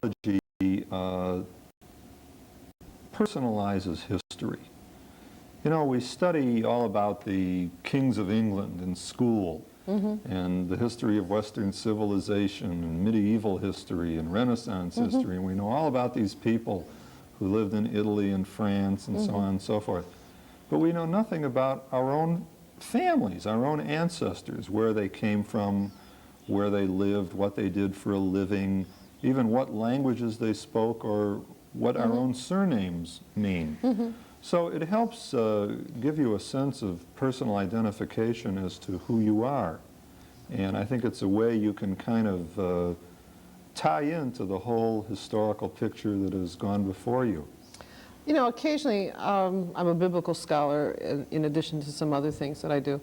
uh, personalizes history. You know, we study all about the kings of England in school, and the history of Western civilization and medieval history and Renaissance history, and we know all about these people who lived in Italy and France and so on and so forth. But we know nothing about our own families, our own ancestors, where they came from, where they lived, what they did for a living, even what languages they spoke or what our own surnames mean. So it helps give you a sense of personal identification as to who you are. And I think it's a way you can kind of tie into the whole historical picture that has gone before you. You know, occasionally I'm a biblical scholar in addition to some other things that I do.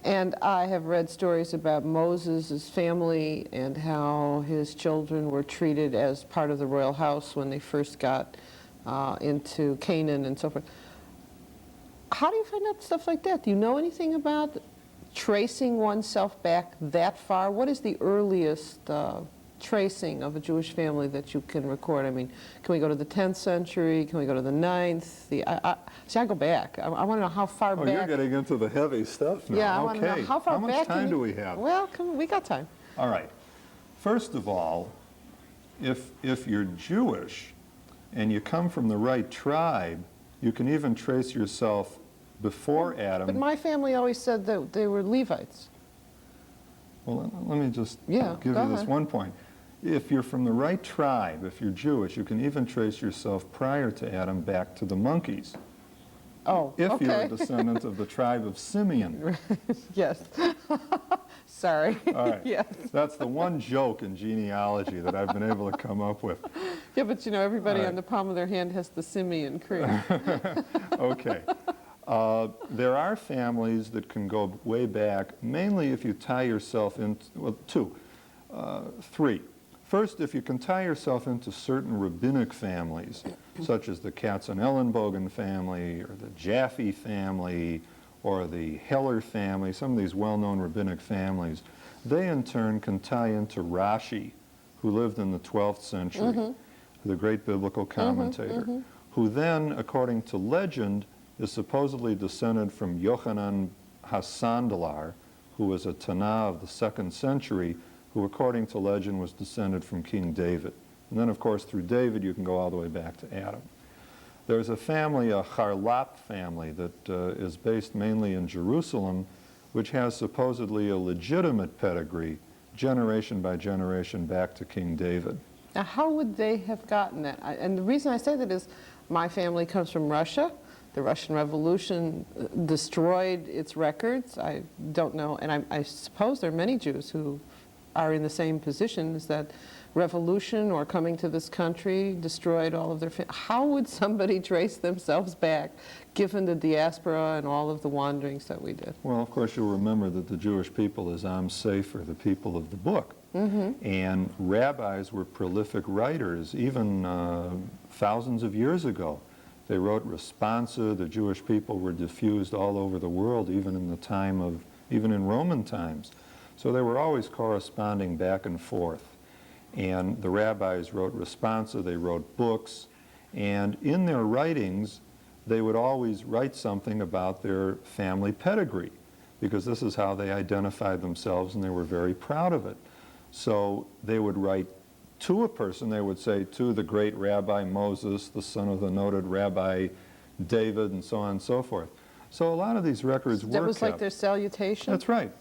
And I have read stories about Moses' family and how his children were treated as part of the royal house when they first got into Canaan and so forth. How do you find out stuff like that? Do you know anything about tracing oneself back that far? What is the earliest tracing of a Jewish family that you can record? I mean, can we go to the 10th century? Can we go to the 9th? See, I go back. I want to know how far back. Oh, you're getting into the heavy stuff now. Yeah, I want to know how far back. How much time do we have? Well, we got time. All right. First of all, if you're Jewish and you come from the right tribe, you can even trace yourself before Adam. But my family always said that they were Levites. Well, let me just give you this ahead. one point. If you're from the right tribe, if you're Jewish, you can even trace yourself prior to Adam back to the monkeys. Oh, if you're a descendant of the tribe of Simeon. Yes. Sorry. All right. Yes. That's the one joke in genealogy that I've been able to come up with. Yeah, but you know, everybody on the palm of their hand has the Simeon Creed. Okay. There are families that can go way back, mainly if you tie yourself into, well, three. First, if you can tie yourself into certain rabbinic families, such as the Katzenellenbogen family, or the Jaffe family, or the Heller family, some of these well-known rabbinic families, they in turn can tie into Rashi, who lived in the 12th century, the great biblical commentator, who then, according to legend, is supposedly descended from Yochanan HaSandalar, who was a Tanna of the 2nd century, who according to legend was descended from King David. And then of course through David you can go all the way back to Adam. There's a family, a Charlap family, that is based mainly in Jerusalem, which has supposedly a legitimate pedigree, generation by generation back to King David. Now how would they have gotten that? And the reason I say that is my family comes from Russia. The Russian Revolution destroyed its records. I don't know, and I suppose there are many Jews who are in the same position, is that revolution or coming to this country destroyed all of their How would somebody trace themselves back, given the diaspora and all of the wanderings that we did? Well, of course, you'll remember that the Jewish people is Am Sefer, the people of the book. And rabbis were prolific writers, even thousands of years ago. They wrote responsa. The Jewish people were diffused all over the world, even in the time of, even in Roman times. So they were always corresponding back and forth. And the rabbis wrote responsa, they wrote books, and in their writings, they would always write something about their family pedigree, because this is how they identified themselves, and they were very proud of it. So they would write to a person, they would say, to the great Rabbi Moses, the son of the noted Rabbi David, and so on and so forth. So a lot of these records were kept. That was like their salutation? That's right.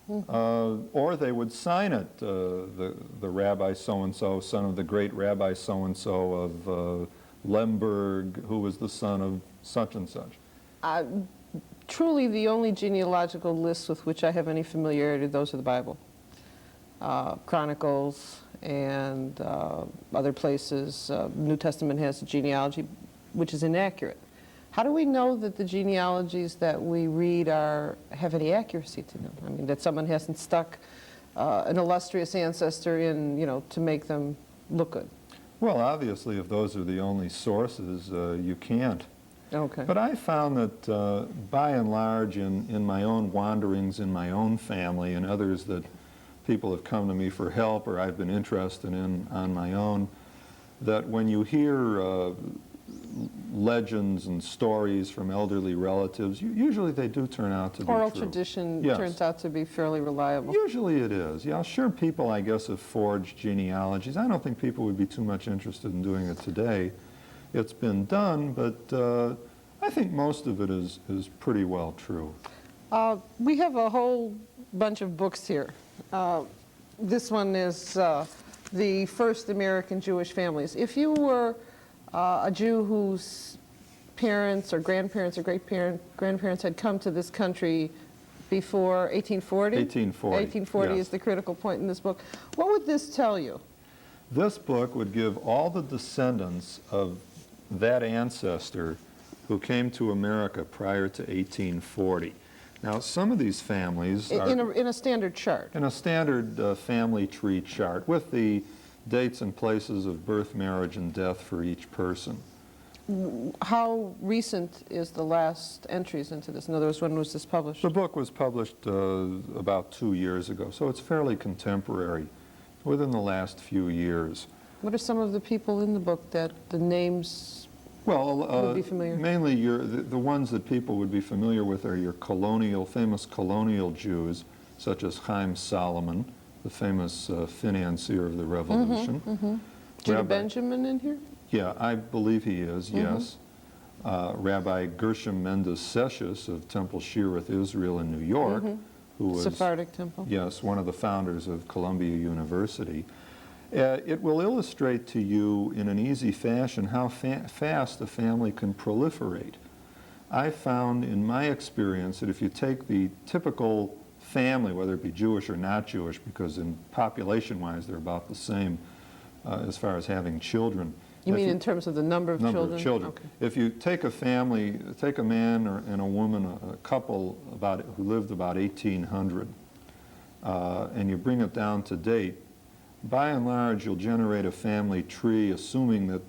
Or they would sign it, the Rabbi so-and-so, son of the great Rabbi so-and-so of Lemberg, who was the son of such and such. Truly the only genealogical lists with which I have any familiarity, those are the Bible. Chronicles and other places. New Testament has a genealogy, which is inaccurate. How do we know that the genealogies that we read have any accuracy to them? I mean, that someone hasn't stuck an illustrious ancestor in, you know, to make them look good? Well, obviously, if those are the only sources, you can't. Okay. But I found that, by and large, in my own wanderings, in my own family, and others that people have come to me for help or I've been interested in on my own, that when you hear legends and stories from elderly relatives, usually they do turn out to be Oral true. tradition Yes. turns out to be fairly reliable. Usually it is. Yeah, sure, people, I guess, have forged genealogies. I don't think people would be too much interested in doing it today. It's been done, but I think most of it is pretty well true. We have a whole bunch of books here. This one is The First American Jewish Families. If you were a Jew whose parents or grandparents or great-grandparents had come to this country before 1840? 1840. 1840 yes. is the critical point in this book. What would this tell you? This book would give all the descendants of that ancestor who came to America prior to 1840. Now, some of these families are In a standard chart. in a standard family tree chart with the dates and places of birth, marriage, and death for each person. How recent is the last entries into this? In other words, when was this published? The book was published about 2 years ago, so it's fairly contemporary, within the last few years. What are some of the people in the book that the names Well, would be familiar? mainly the ones that people would be familiar with are your famous colonial Jews, such as Chaim Solomon, the famous financier of the Revolution. Judah Rabbi- Benjamin in here? Yeah, I believe he is, yes. Rabbi Gershom Mendes Sessions of Temple Shearith, Israel in New York, who was, Sephardic temple. yes, one of the founders of Columbia University. It will illustrate to you in an easy fashion how fast a family can proliferate. I found in my experience that if you take the typical family, whether it be Jewish or not Jewish, because in population-wise they're about the same as far as having children. You If mean in terms of the number of children? Number of children. Okay. If you take a family, take a man and a woman, a couple who lived about 1800, and you bring it down to date, by and large you'll generate a family tree, assuming that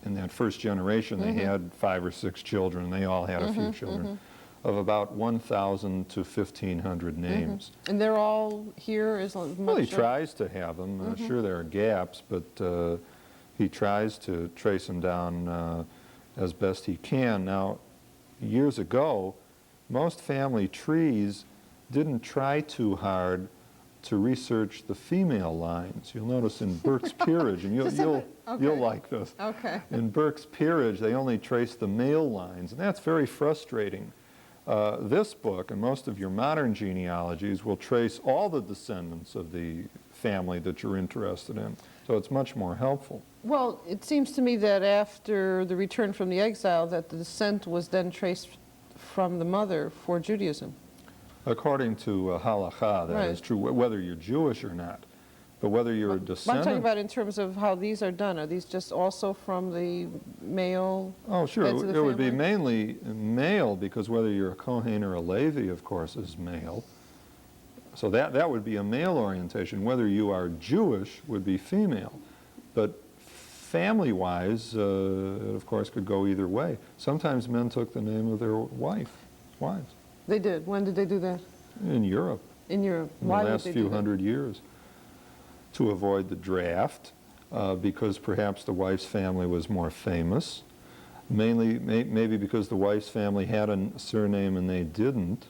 in that first generation they had 5 or 6 children, they all had a few children, of about 1,000 to 1,500 names. And they're all here as much? Well, he tries to have them. Sure, there are gaps, but he tries to trace them down as best he can. Now, years ago, most family trees didn't try too hard to research the female lines. You'll notice in Burke's Peerage, and you'll like this. Okay. In Burke's Peerage, they only trace the male lines, and that's very frustrating. This book and most of your modern genealogies will trace all the descendants of the family that you're interested in, so it's much more helpful. Well, it seems to me that after the return from the exile, that the descent was then traced from the mother for Judaism. According to halakha, that is Right. true, whether you're Jewish or not. But whether you're a I'm descendant... talking about in terms of how these are done. Are these just also from the male? Oh, sure. heads of the It would be family? mainly male, because whether you're a Kohen or a Levi, of course, is male. So that would be a male orientation. Whether you are Jewish would be female. But family-wise, it of course could go either way. Sometimes men took the name of their wives. They did. When did they do that? In Europe, In Europe. in Why the did last they few do that? hundred years, to avoid the draft, because perhaps the wife's family was more famous. Mainly, maybe because the wife's family had a surname and they didn't.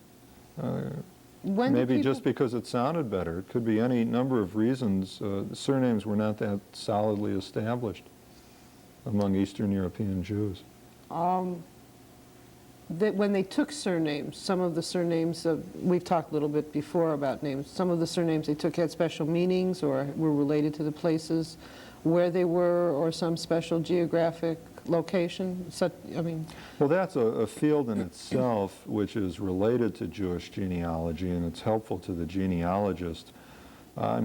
When did Maybe people- just because it sounded better. It could be any number of reasons. The surnames were not that solidly established among Eastern European Jews. that when they took surnames, some of the surnames, we've talked a little bit before about names, some of the surnames they took had special meanings or were related to the places where they were or some special geographic location. Well, that's a field in itself which is related to Jewish genealogy, and it's helpful to the genealogist. I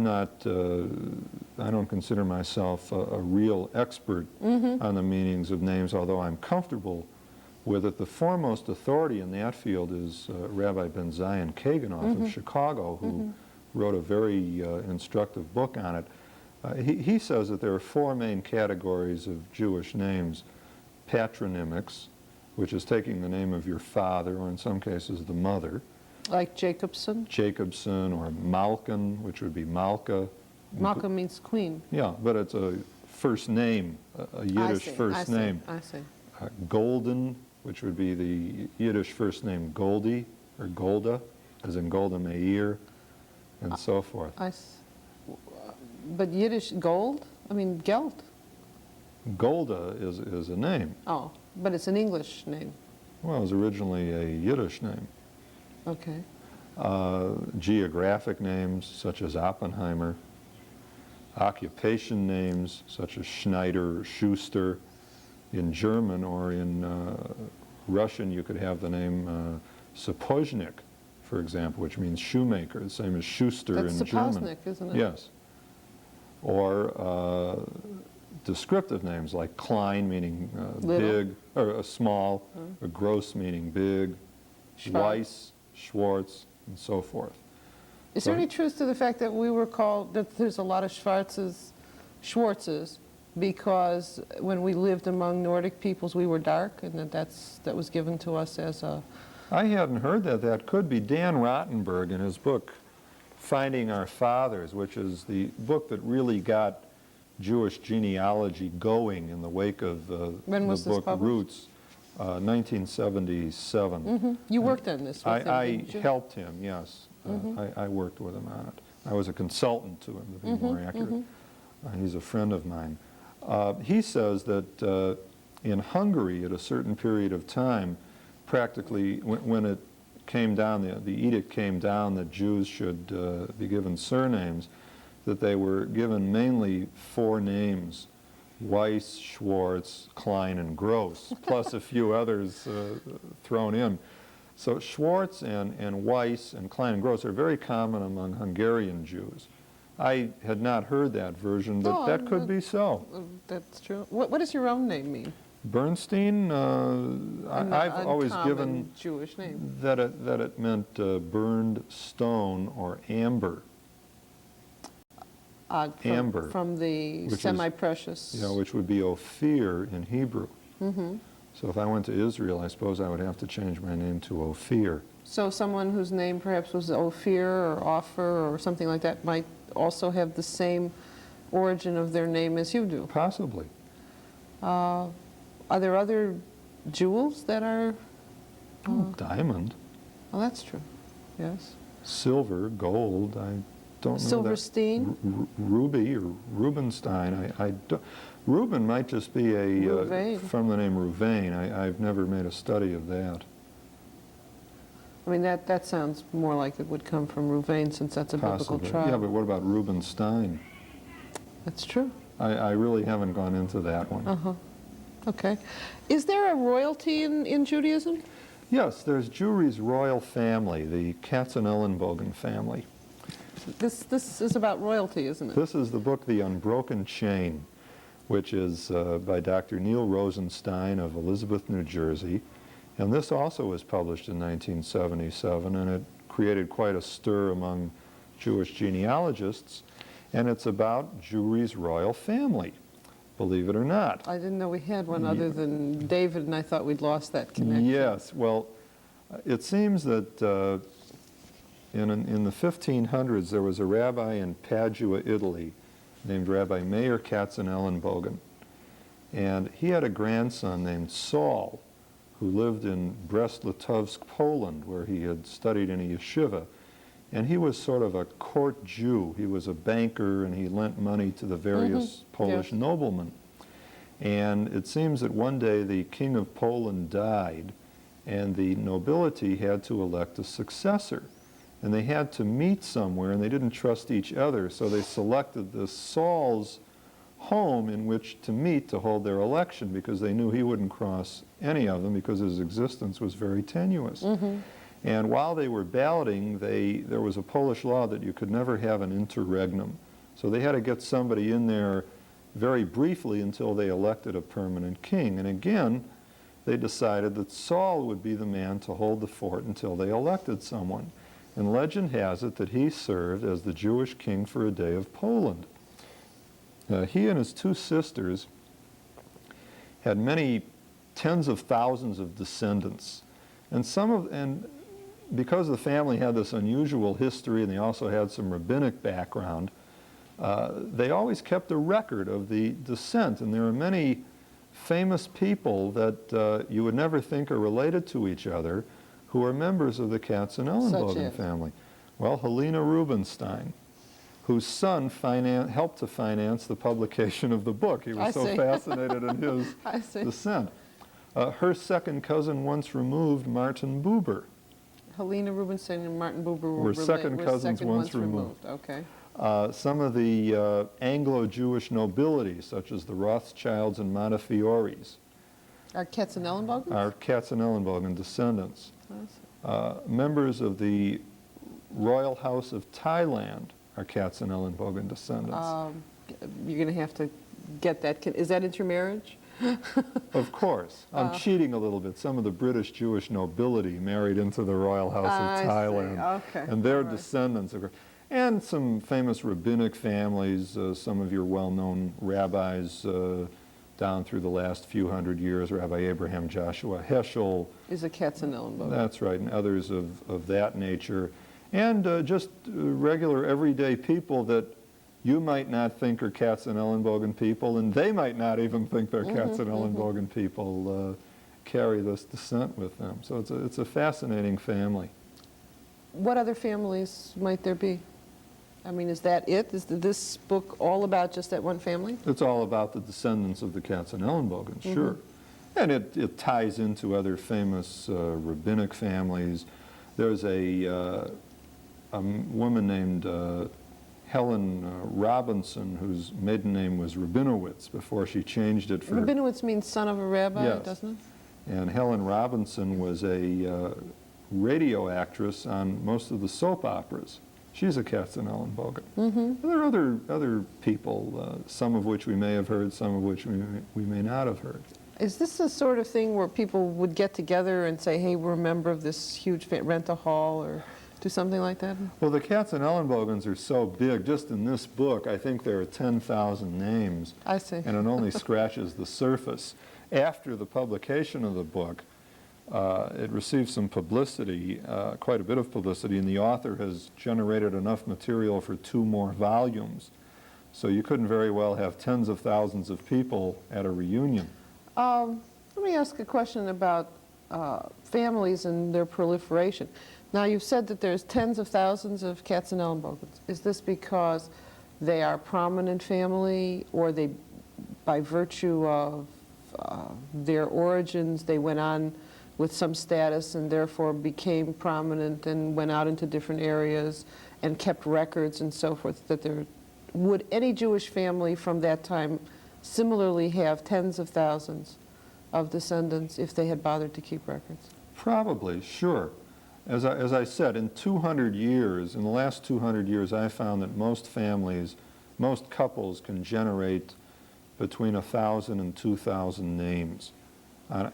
don't consider myself a real expert on the meanings of names, although I'm comfortable with it. The foremost authority in that field is Rabbi Ben Zion Kaganoff of Chicago, who wrote a very instructive book on it. He says that there are 4 main categories of Jewish names: patronymics, which is taking the name of your father, or in some cases the mother. like Jacobson. Jacobson, or Malkin, which would be Malka. Malka means queen. Yeah, but it's a first name, a Yiddish first name. I see. Golden, which would be the Yiddish first name Goldie, or Golda, as in Golda Meir, and so forth. But Yiddish gold? I mean, Geld. Golda is a name. Oh, but it's an English name. Well, it was originally a Yiddish name. Okay. Geographic names, such as Oppenheimer. Occupation names, such as Schneider or Schuster. In German or in Russian, you could have the name Sapozhnik, for example, which means shoemaker, the same as Schuster That's in German. Sapozhnik, isn't it? Yes. Or descriptive names like Klein, meaning big, or small, or Gross, meaning big, Weiss, Schwartz, and so forth. Is there any truth to the fact that we were called, that there's a lot of Schwartzes, because when we lived among Nordic peoples, we were dark, and that was given to us as a... I hadn't heard that. That could be. Dan Rottenberg, in his book, Finding Our Fathers, which is the book that really got Jewish genealogy going in the wake of the book Roots, 1977. Mm-hmm. You worked on this with him, I helped him, yes. I worked with him on it. I was a consultant to him, to be more accurate. He's a friend of mine. He says that in Hungary, at a certain period of time, practically when it came down, the edict came down that Jews should be given surnames, that they were given mainly 4 names: Weiss, Schwartz, Klein, and Gross, plus a few others thrown in. So Schwartz and Weiss and Klein and Gross are very common among Hungarian Jews. I had not heard that version, but that could be so. That's true. What does your own name mean? Bernstein, I've always given Jewish name. that it meant burned stone or amber. Amber. From the semi-precious. Yeah, which would be Ophir in Hebrew. So if I went to Israel, I suppose I would have to change my name to Ophir. So someone whose name perhaps was Ophir or Ophir or something like that might also have the same origin of their name as you do. Possibly. Are there other jewels that are... Diamond. Oh, that's true. Yes. Silver, gold, I don't know. Silverstein? Ruby or Rubenstein. I don't, Reuben might just be from the name Rouvain. I've never made a study of that. I mean, that sounds more like it would come from Rouvain, since that's a biblical tribe. Yeah, but what about Rubenstein? That's true. I really haven't gone into that one. Okay. Is there a royalty in Judaism? Yes, there's Jewry's royal family, the Katzenellenbogen family. This is about royalty, isn't it? This is the book, The Unbroken Chain, which is by Dr. Neil Rosenstein of Elizabeth, New Jersey. And this also was published in 1977, and it created quite a stir among Jewish genealogists. And it's about Jewry's royal family, believe it or not. I didn't know we had one other than David, and I thought we'd lost that connection. Yes, well, it seems that in the 1500s there was a rabbi in Padua, Italy, named Rabbi Meir Katzenellenbogen. And he had a grandson named Saul, who lived in Brest-Litovsk, Poland, where he had studied in a yeshiva. And he was sort of a court Jew. He was a banker, and he lent money to the various Polish noblemen. And it seems that one day the king of Poland died, and the nobility had to elect a successor. And they had to meet somewhere, and they didn't trust each other, so they selected this Saul's home in which to meet to hold their election, because they knew he wouldn't cross any of them because his existence was very tenuous. And while they were balloting, there was a Polish law that you could never have an interregnum. So they had to get somebody in there very briefly until they elected a permanent king. And again, they decided that Saul would be the man to hold the fort until they elected someone. And legend has it that he served as the Jewish king for a day of Poland. He and his 2 sisters had many tens of thousands of descendants. And because the family had this unusual history, and they also had some rabbinic background, they always kept a record of the descent, and there are many famous people that you would never think are related to each other who are members of the Katzenellenbogen family. Well, Helena Rubinstein, whose son helped to finance the publication of the book. He was so fascinated in his descent. Her second cousin once removed, Martin Buber. Helena Rubinstein and Martin Buber were second cousins once removed. Okay. Some of the Anglo-Jewish nobility, such as the Rothschilds and Montefiore's, Are Katzenellenbogens? are Katzenellenbogen descendants. Members of the Royal House of Thailand are Katzenellenbogen descendants. You're going to have to get that. Is that intermarriage? Of course. I'm cheating a little bit. Some of the British Jewish nobility married into the Royal House of Thailand. Okay. And their descendants. And some famous rabbinic families, some of your well-known rabbis down through the last few hundred years, Rabbi Abraham Joshua Heschel. Is a Katzenellenbogen. That's right, and others of that nature. And just regular everyday people that you might not think are Katzenellenbogen people, and they might not even think they're Katzenellenbogen people, carry this descent with them. So it's a fascinating family. What other families might there be? I mean, is that it? Is this book all about just that one family? It's all about the descendants of the Katzenellenbogen, sure. And it ties into other famous rabbinic families. There's a woman named Helen Robinson, whose maiden name was Rabinowitz before she changed it for... Rabinowitz means son of a rabbi, doesn't it? And Helen Robinson was a radio actress on most of the soap operas. She's a Katzenellenbogen. There are other people, some of which we may have heard, some of which we may not have heard. Is this the sort of thing where people would get together and say, hey, we're a member of this huge rent a hall, or do something like that? Well, the Katzenellenbogens are so big. Just in this book, I think there are 10,000 names. I see. And it only scratches the surface. After the publication of the book, it received some publicity, quite a bit of publicity, and the author has generated enough material for 2 more volumes. So you couldn't very well have tens of thousands of people at a reunion. Let me ask a question about families and their proliferation. Now, you've said that there's tens of thousands of Katzenellenbogens. Is this because they are a prominent family, or they, by virtue of their origins, they went on with some status and therefore became prominent and went out into different areas and kept records and so forth? Would any Jewish family from that time similarly have tens of thousands of descendants if they had bothered to keep records? Probably, sure. As I said, in 200 years, in the last 200 years, I found that most families, most couples can generate between 1,000 and 2,000 names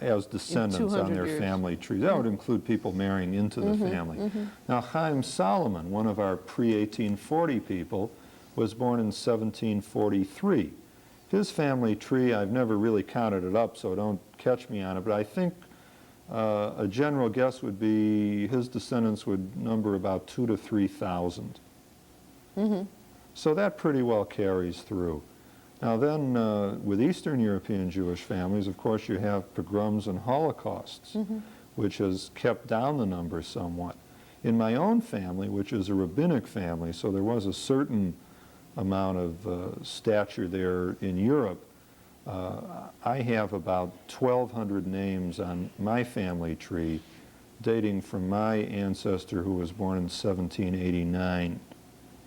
as descendants on their family trees. That would include people marrying into the family. Now, Chaim Solomon, one of our pre-1840 people, was born in 1743. His family tree, I've never really counted it up, so don't catch me on it, but I think a general guess would be his descendants would number about 2,000 to 3,000. So that pretty well carries through. Now then, with Eastern European Jewish families, of course, you have pogroms and holocausts, which has kept down the number somewhat. In my own family, which is a rabbinic family, so there was a certain amount of stature there in Europe, I have about 1,200 names on my family tree dating from my ancestor who was born in 1789.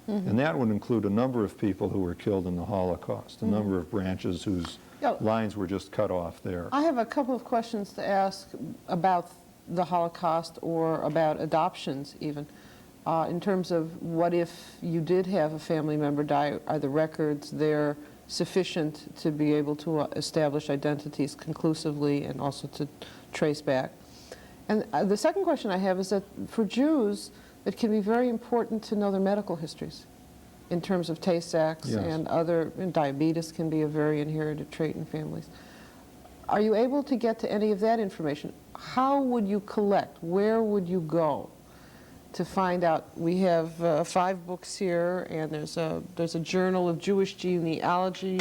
And that would include a number of people who were killed in the Holocaust, a number of branches whose lines were just cut off there. I have a couple of questions to ask about the Holocaust or about adoptions even. In terms of what if you did have a family member die, are the records there sufficient to be able to establish identities conclusively and also to trace back? And the second question I have is that for Jews, it can be very important to know their medical histories in terms of Tay-Sachs and and diabetes can be a very inherited trait in families. Are you able to get to any of that information? How would you collect? Where would you go to find out. We have 5 books here, and there's a journal of Jewish genealogy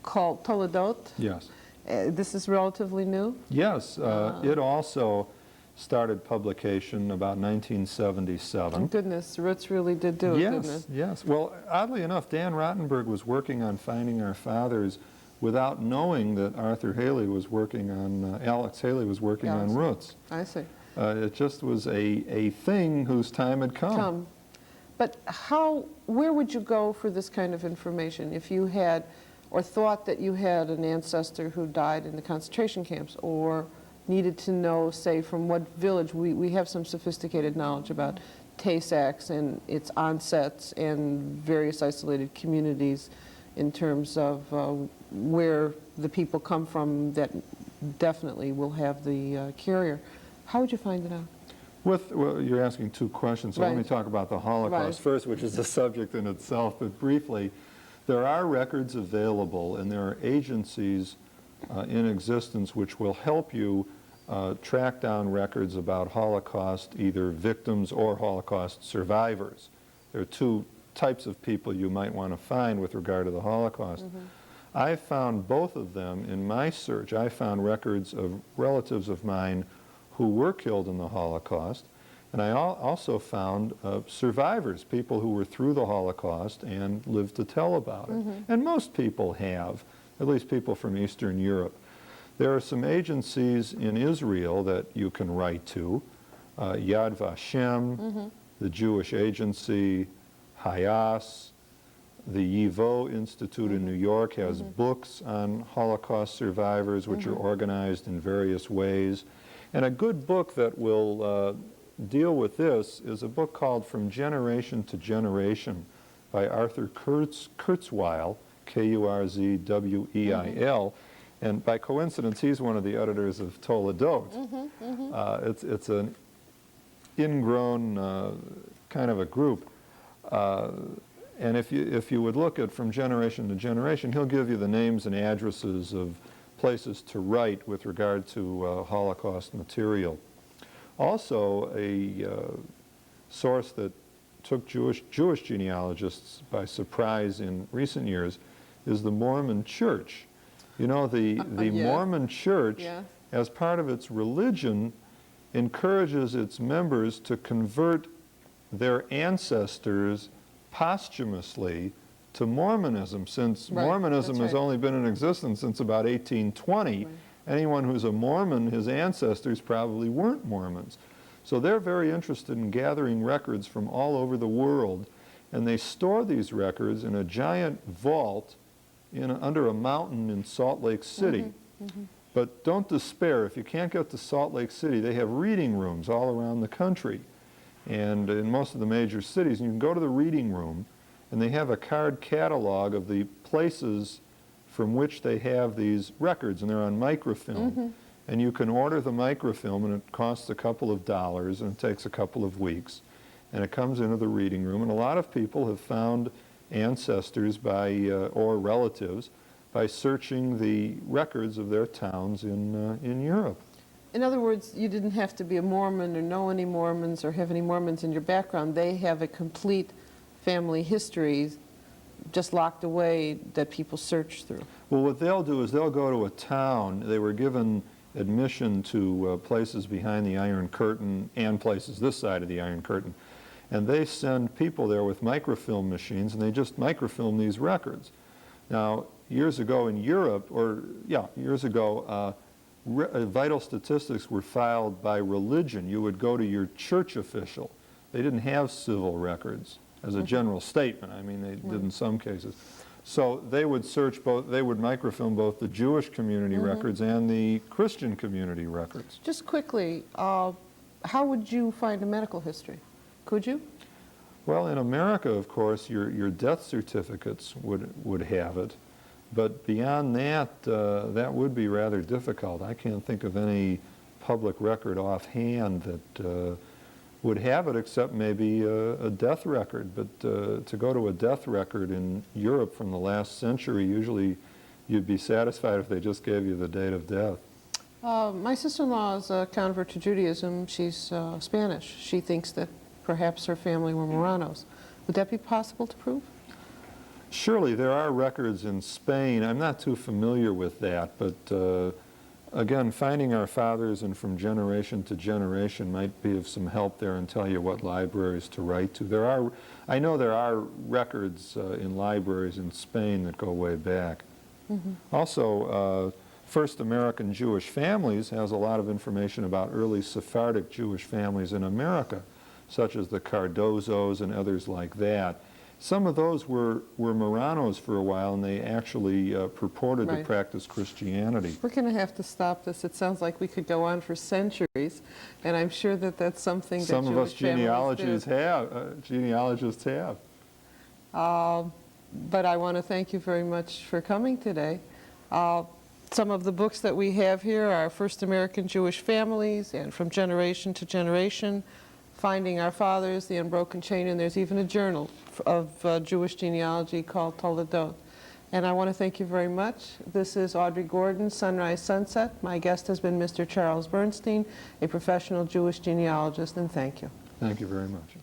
called Toledot. Yes. This is relatively new. Yes, it also started publication about 1977. Thank goodness, Roots really did do it, didn't it? Yes. Well, oddly enough, Dan Rottenberg was working on Finding Our Fathers without knowing that Alex Haley was working on Roots. I see. It just was a thing whose time had come. But where would you go for this kind of information if you had, or thought that you had an ancestor who died in the concentration camps, or needed to know, say, from what village? We have some sophisticated knowledge about Tay-Sachs and its onsets and various isolated communities in terms of where the people come from that definitely will have the carrier. How would you find it out? Well, you're asking 2 questions, so let me talk about the Holocaust first, which is a subject in itself, but briefly. There are records available, and there are agencies in existence which will help you track down records about Holocaust, either victims or Holocaust survivors. There are 2 types of people you might want to find with regard to the Holocaust. I found both of them in my search. I found records of relatives of mine who were killed in the Holocaust, and I also found survivors, people who were through the Holocaust and lived to tell about it. And most people have, at least people from Eastern Europe. There are some agencies in Israel that you can write to, Yad Vashem, the Jewish Agency, Hayas, the YIVO Institute in New York has books on Holocaust survivors which are organized in various ways. And a good book that will deal with this is a book called From Generation to Generation by Arthur Kurzweil, Kurzweil, and by coincidence he's one of the editors of Toledot. It's an ingrown kind of a group, and if you would look at From Generation to Generation, he'll give you the names and addresses of places to write with regard to Holocaust material. Also, a source that took Jewish genealogists by surprise in recent years is the Mormon Church. You know, the Mormon Church, as part of its religion, encourages its members to convert their ancestors posthumously to Mormonism, since Mormonism has only been in existence since about 1820. Anyone who's a Mormon, his ancestors probably weren't Mormons. So they're very interested in gathering records from all over the world, and they store these records in a giant vault under a mountain in Salt Lake City. But don't despair. If you can't get to Salt Lake City, they have reading rooms all around the country. And in most of the major cities, you can go to the reading room, and they have a card catalog of the places from which they have these records, and they're on microfilm. And you can order the microfilm, and it costs a couple of dollars, and it takes a couple of weeks. And it comes into the reading room, and a lot of people have found ancestors or relatives by searching the records of their towns in Europe. In other words, you didn't have to be a Mormon or know any Mormons or have any Mormons in your background. They have a complete family history just locked away that people search through. Well, what they'll do is they'll go to a town. They were given admission to places behind the Iron Curtain and places this side of the Iron Curtain. And they send people there with microfilm machines, and they just microfilm these records. Now, years ago in Europe, vital statistics were filed by religion. You would go to your church official. They didn't have civil records as a general statement. I mean, they did in some cases. So they would they would microfilm both the Jewish community records and the Christian community records. Just quickly, how would you find a medical history? Could you? Well, in America, of course, your death certificates would have it. But beyond that, that would be rather difficult. I can't think of any public record offhand that would have it, except maybe a death record. But to go to a death record in Europe from the last century, usually you'd be satisfied if they just gave you the date of death. My sister-in-law is a convert to Judaism. She's Spanish. She thinks that perhaps her family were Marranos. Would that be possible to prove? Surely there are records in Spain. I'm not too familiar with that, but again, finding our fathers and from generation to generation might be of some help there and tell you what libraries to write to. I know there are records in libraries in Spain that go way back. Also, First American Jewish Families has a lot of information about early Sephardic Jewish families in America, such as the Cardozos and others like that. Some of those were Marranos for a while, and they actually purported to practice Christianity. We're going to have to stop this. It sounds like we could go on for centuries, and I'm sure that that's something that some of us genealogists have. But I want to thank you very much for coming today. Some of the books that we have here are First American Jewish Families and From Generation to Generation, Finding Our Fathers, The Unbroken Chain, and there's even a journal of Jewish genealogy called Toledot. And I want to thank you very much. This is Audrey Gordon, Sunrise Sunset. My guest has been Mr. Charles Bernstein, a professional Jewish genealogist, and thank you. Thank you very much.